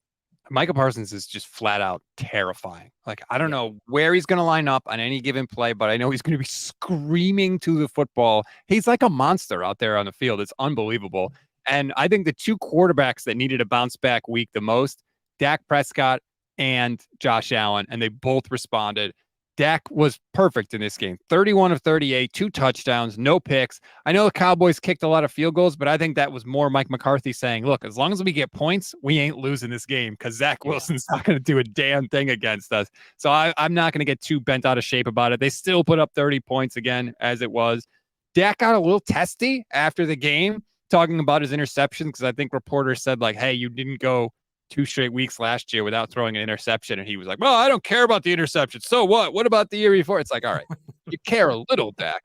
Micah Parsons is just flat out terrifying. Like, I don't know where he's going to line up on any given play, but I know he's going to be screaming to the football. He's like a monster out there on the field. It's unbelievable. And I think the 2 quarterbacks that needed a bounce back week the most, Dak Prescott and Josh Allen, and they both responded. Dak was perfect in this game. 31 of 38, 2 touchdowns, no picks. I know the Cowboys kicked a lot of field goals, but I think that was more Mike McCarthy saying, look, as long as we get points, we ain't losing this game because Zach Wilson's not going to do a damn thing against us. So I'm not going to get too bent out of shape about it. They still put up 30 points again, as it was. Dak got a little testy after the game, talking about his interceptions, because I think reporters said, like, hey, you didn't go 2 straight weeks last year without throwing an interception. And he was like, well, I don't care about the interception. So what? What about the year before? It's like, all right, you care a little, Dak.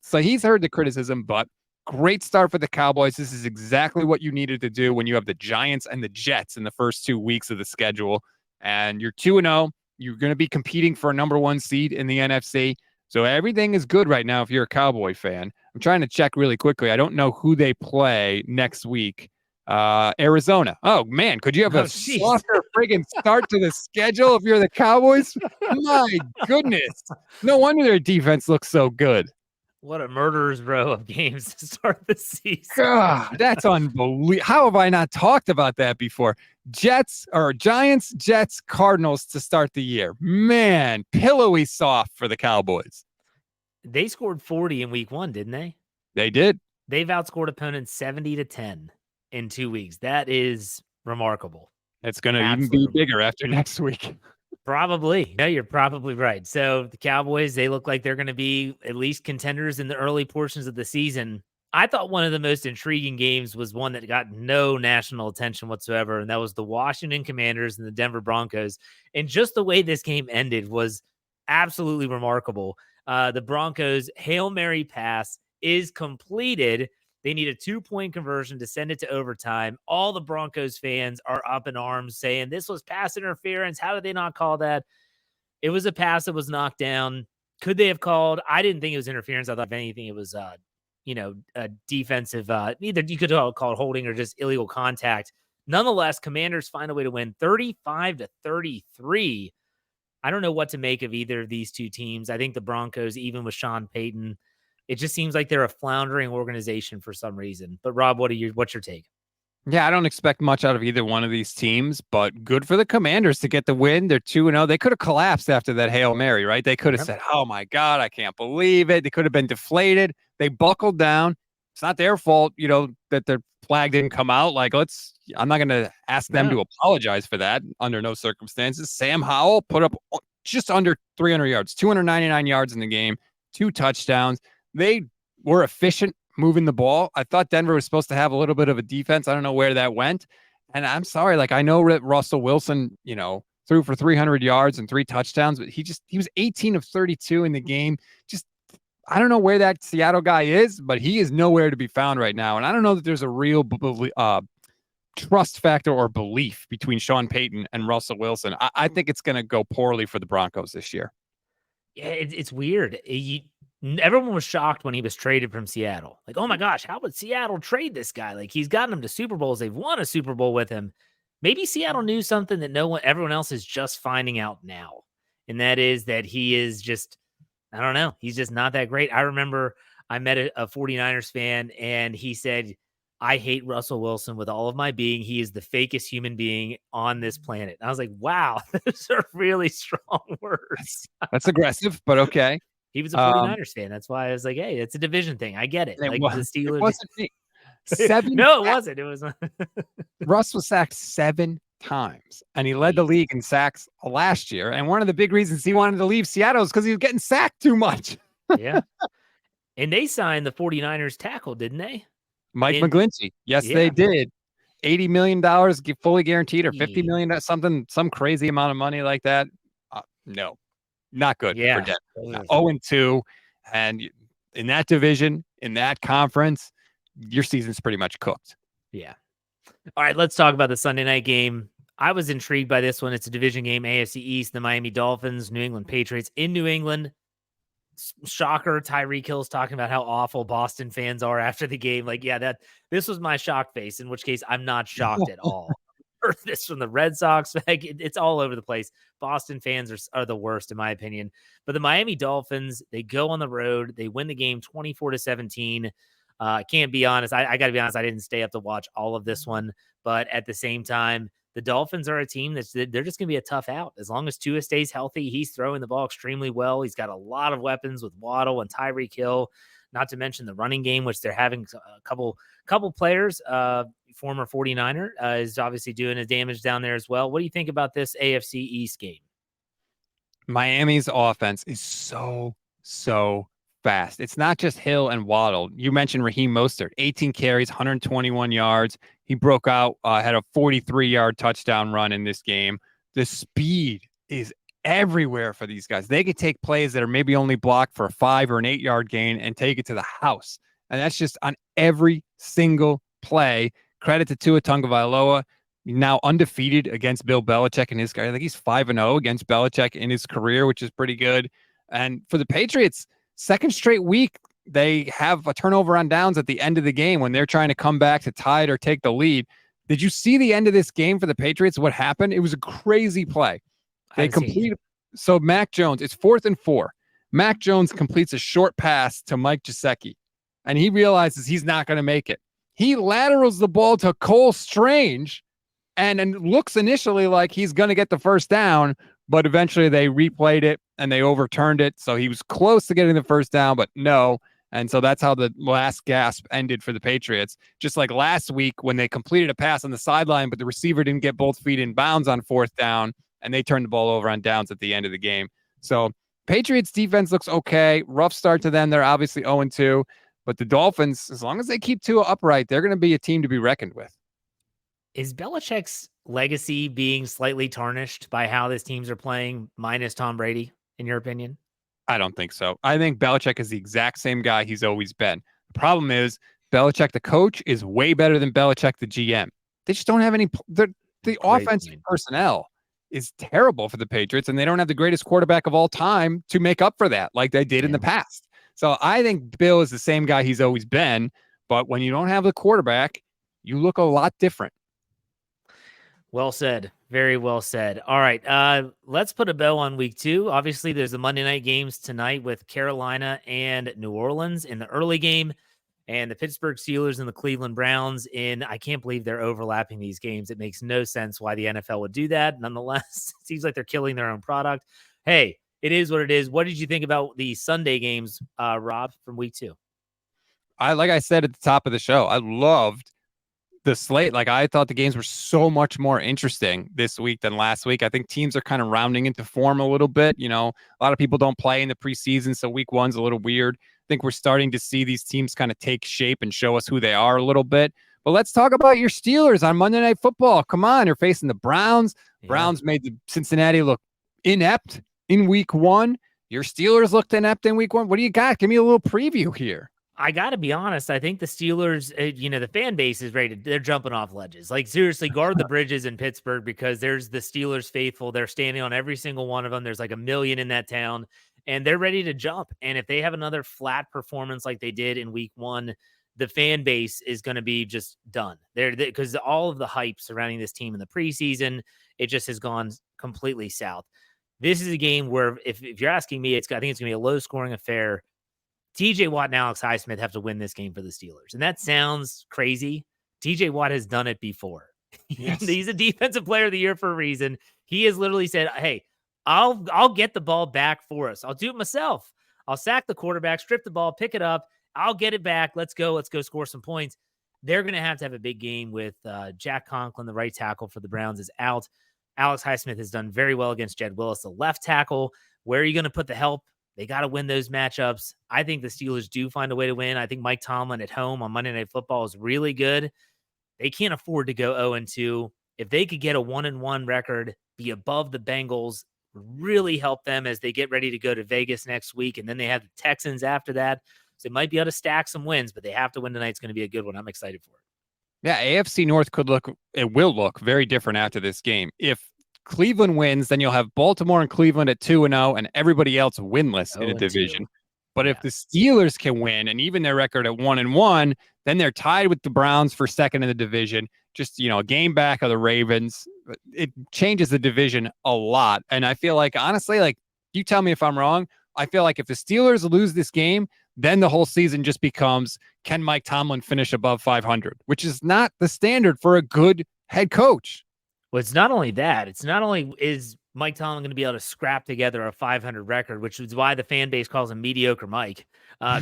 So he's heard the criticism, but great start for the Cowboys. This is exactly what you needed to do when you have the Giants and the Jets in the first 2 weeks of the schedule. And you're 2-0. You're going to be competing for a number 1 seed in the NFC. So everything is good right now if you're a Cowboy fan. I'm trying to check really quickly. I don't know who they play next week. Arizona. Oh, man. Could you have a softer friggin' start to the schedule if you're the Cowboys? My goodness. No wonder their defense looks so good. What a murderer's row of games to start the season. God, that's unbelievable. How have I not talked about that before? Giants, Jets, Cardinals to start the year. Man, pillowy soft for the Cowboys. They scored 40 in week 1, didn't they? They did. They've outscored opponents 70-10 in 2 weeks. That is remarkable. It's going to even be bigger after next week. Probably. No, you're probably right. So the Cowboys, they look like they're going to be at least contenders in the early portions of the season. I thought one of the most intriguing games was one that got no national attention whatsoever, and that was the Washington Commanders and the Denver Broncos. And just the way this game ended was absolutely remarkable. The Broncos' Hail Mary pass is completed. They need a 2-point conversion to send it to overtime. All the Broncos fans are up in arms saying this was pass interference. How did they not call that? It was a pass that was knocked down. Could they have called? I didn't think it was interference. I thought if anything, it was, a defensive, either you could call it holding or just illegal contact. Nonetheless, Commanders find a way to win 35-33. I don't know what to make of either of these two teams. I think the Broncos, even with Sean Payton, it just seems like they're a floundering organization for some reason. But Rob, what's your take? Yeah, I don't expect much out of either one of these teams, but good for the Commanders to get the win. They're 2-0. They could have collapsed after that Hail Mary, right? They could have said, "Oh my God, I can't believe it." They could have been deflated. They buckled down. It's not their fault, that their flag didn't come out. I'm not going to ask them to apologize for that under no circumstances. Sam Howell put up just under 300 yards, 299 yards in the game, 2 touchdowns. They were efficient moving the ball. I thought Denver was supposed to have a little bit of a defense. I don't know where that went. And I'm sorry, I know that Russell Wilson, threw for 300 yards and 3 touchdowns, but he was 18 of 32 in the game. I don't know where that Seattle guy is, but he is nowhere to be found right now. And I don't know that there's a real trust factor or belief between Sean Payton and Russell Wilson. I think it's going to go poorly for the Broncos this year. Yeah, it's weird. Everyone was shocked when he was traded from Seattle. Like, oh my gosh, how would Seattle trade this guy? Like, he's gotten them to Super Bowls. They've won a Super Bowl with him. Maybe Seattle knew something that everyone else is just finding out now. And that is that he is just, I don't know. He's just not that great. I remember I met a 49ers fan and he said, I hate Russell Wilson with all of my being. He is the fakest human being on this planet. And I was like, wow, those are really strong words. That's aggressive, but okay. He was a 49ers fan. That's why I was like, hey, it's a division thing. I get it. Like the Steelers. It wasn't me. No, it wasn't. It was. Russ was sacked 7 times, and he led the league in sacks last year. And one of the big reasons he wanted to leave Seattle is because he was getting sacked too much. Yeah. And they signed the 49ers tackle, didn't they? Mike McGlinchey. Yes, they did. $80 million fully guaranteed, or $50 million, some crazy amount of money like that. No, not good for Denver. 0-2. And in that division, in that conference, your season's pretty much cooked. Yeah. All right, let's talk about the Sunday night game. I was intrigued by this one. It's a division game, AFC East, the Miami Dolphins, New England Patriots in New England. Shocker, Tyreek Hill's talking about how awful Boston fans are after the game. Like, yeah, this was my shock face, in which case I'm not shocked at all. Heard this from the Red Sox. It's all over the place. Boston fans are the worst, in my opinion. But the Miami Dolphins, they go on the road. They win the game 24-17. I can't be honest. I got to be honest. I didn't stay up to watch all of this one. But at the same time, the Dolphins are a team they're just going to be a tough out. As long as Tua stays healthy, he's throwing the ball extremely well. He's got a lot of weapons with Waddle and Tyreek Hill, not to mention the running game, which they're having a couple players. Former 49er is obviously doing a damage down there as well. What do you think about this AFC East game? Miami's offense is so fast. It's not just Hill and Waddle. You mentioned Raheem Mostert, 18 carries, 121 yards. He broke out, had a 43-yard touchdown run in this game. The speed is everywhere for these guys. They could take plays that are maybe only blocked for a 5 or an 8-yard gain and take it to the house. And that's just on every single play. Credit to Tua Tagovailoa, now undefeated against Bill Belichick and his guy. I think he's 5-0 against Belichick in his career, which is pretty good. And for the Patriots, second straight week, they have a turnover on downs at the end of the game when they're trying to come back to tie it or take the lead. Did you see the end of this game for the Patriots? What happened? It was a crazy play. They completed. So Mac Jones, it's 4th and 4. Mac Jones completes a short pass to Mike Gesicki, and he realizes he's not going to make it. He laterals the ball to Cole Strange and looks initially like he's going to get the first down, but eventually they replayed it and they overturned it. So he was close to getting the first down, but no. And so that's how the last gasp ended for the Patriots. Just like last week when they completed a pass on the sideline, but the receiver didn't get both feet in bounds on 4th down, and they turned the ball over on downs at the end of the game. So Patriots defense looks okay. Rough start to them. They're obviously 0-2. But the Dolphins, as long as they keep Tua upright, they're going to be a team to be reckoned with. Is Belichick's legacy being slightly tarnished by how these teams are playing minus Tom Brady, in your opinion? I don't think so. I think Belichick is the exact same guy he's always been. The problem is Belichick, the coach, is way better than Belichick, the GM. They just don't have any. The offensive personnel is terrible for the Patriots, and they don't have the greatest quarterback of all time to make up for that like they did in the past. So I think Bill is the same guy he's always been, but when you don't have the quarterback, you look a lot different. Well said. Very well said. All right. Let's put a bow on week 2. Obviously, there's the Monday night games tonight with Carolina and New Orleans in the early game, and the Pittsburgh Steelers and the Cleveland Browns I can't believe they're overlapping these games. It makes no sense why the NFL would do that. Nonetheless, it seems like they're killing their own product. Hey, it is what it is. What did you think about the Sunday games, Rob, from week 2? Like I said at the top of the show, I loved the slate. Like, I thought the games were so much more interesting this week than last week. I think teams are kind of rounding into form a little bit. You know, a lot of people don't play in the preseason, so week 1's a little weird. I think we're starting to see these teams kind of take shape and show us who they are a little bit. But let's talk about your Steelers on Monday Night Football. Come on, they're facing the Browns. Yeah. Browns made the Cincinnati look inept in week 1. Your Steelers looked inept in week 1. What do you got? Give me a little preview here. I got to be honest. I think the Steelers, the fan base is ready. They're jumping off ledges. Like, seriously, guard the bridges in Pittsburgh, because there's the Steelers faithful. They're standing on every single one of them. There's like 1 million in that town, and they're ready to jump. And if they have another flat performance like they did in week 1, the fan base is going to be just done. Because all of the hype surrounding this team in the preseason, it just has gone completely south. This is a game where, if you're asking me, I think it's going to be a low scoring affair. TJ Watt and Alex Highsmith have to win this game for the Steelers. And that sounds crazy. TJ Watt has done it before. Yes. He's a defensive player of the year for a reason. He has literally said, hey, I'll get the ball back for us. I'll do it myself. I'll sack the quarterback, strip the ball, pick it up. I'll get it back. Let's go. Let's go score some points. They're going to have a big game with Jack Conklin, the right tackle for the Browns, is out. Alex Highsmith has done very well against Jed Willis, the left tackle. Where are you going to put the help? They got to win those matchups. I think the Steelers do find a way to win. I think Mike Tomlin at home on Monday Night Football is really good. They can't afford to go 0-2. If they could get a 1-1 record, be above the Bengals, really help them as they get ready to go to Vegas next week. And then they have the Texans after that. So they might be able to stack some wins, but they have to win tonight. It's going to be a good one. I'm excited for it. Yeah, AFC North will look very different after this game. If Cleveland wins, then you'll have Baltimore and Cleveland at 2-0 and everybody else winless in a division. But if the Steelers can win and even their record at 1-1, then they're tied with the Browns for second in the division. Just, a game back of the Ravens. It changes the division a lot. And I feel like, honestly, like, you tell me if I'm wrong, I feel like if the Steelers lose this game, then the whole season just becomes, can Mike Tomlin finish above 500, which is not the standard for a good head coach. Well, it's not only that. It's not only is Mike Tomlin going to be able to scrap together a 500 record, which is why the fan base calls him Mediocre Mike,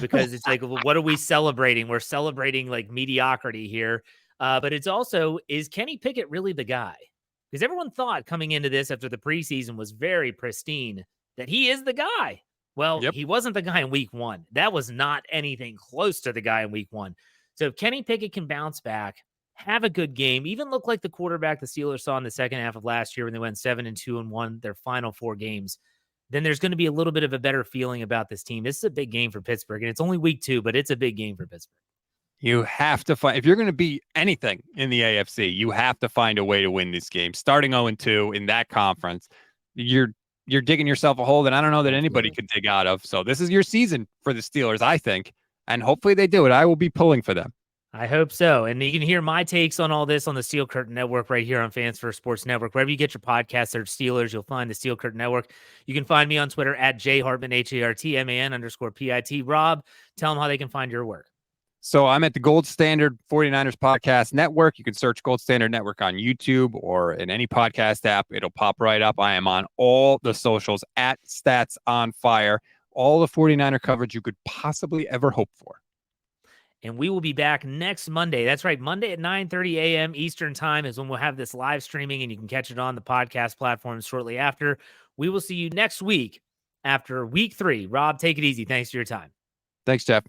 because it's like, well, what are we celebrating? We're celebrating like mediocrity here. But it's also, is Kenny Pickett really the guy? Because everyone thought coming into this after the preseason was very pristine that he is the guy. Well, He wasn't the guy in week 1. That was not anything close to the guy in week 1. So if Kenny Pickett can bounce back, have a good game, even look like the quarterback the Steelers saw in the second half of last year when they went 7-2 and won their final 4 games, then there's going to be a little bit of a better feeling about this team. This is a big game for Pittsburgh, and it's only week 2, but it's a big game for Pittsburgh. You have to find, if you're going to be anything in the AFC, you have to find a way to win this game. Starting 0-2 in that conference, you're digging yourself a hole that I don't know that anybody could dig out of. So this is your season for the Steelers, I think, and hopefully they do it. I will be pulling for them. I hope so. And you can hear my takes on all this on the Steel Curtain Network right here on Fans First Sports Network. Wherever you get your podcasts, search Steelers, you'll find the Steel Curtain Network. You can find me on Twitter at jhartman, HARTMAN_PIT. Rob, tell them how they can find your work. So I'm at the Gold Standard 49ers Podcast Network. You can search Gold Standard Network on YouTube or in any podcast app. It'll pop right up. I am on all the socials at Stats on Fire. All the 49er coverage you could possibly ever hope for. And we will be back next Monday. That's right. Monday at 9:30 a.m. Eastern time is when we'll have this live streaming, and you can catch it on the podcast platforms shortly after. We will see you next week after week 3. Rob, take it easy. Thanks for your time. Thanks, Jeff.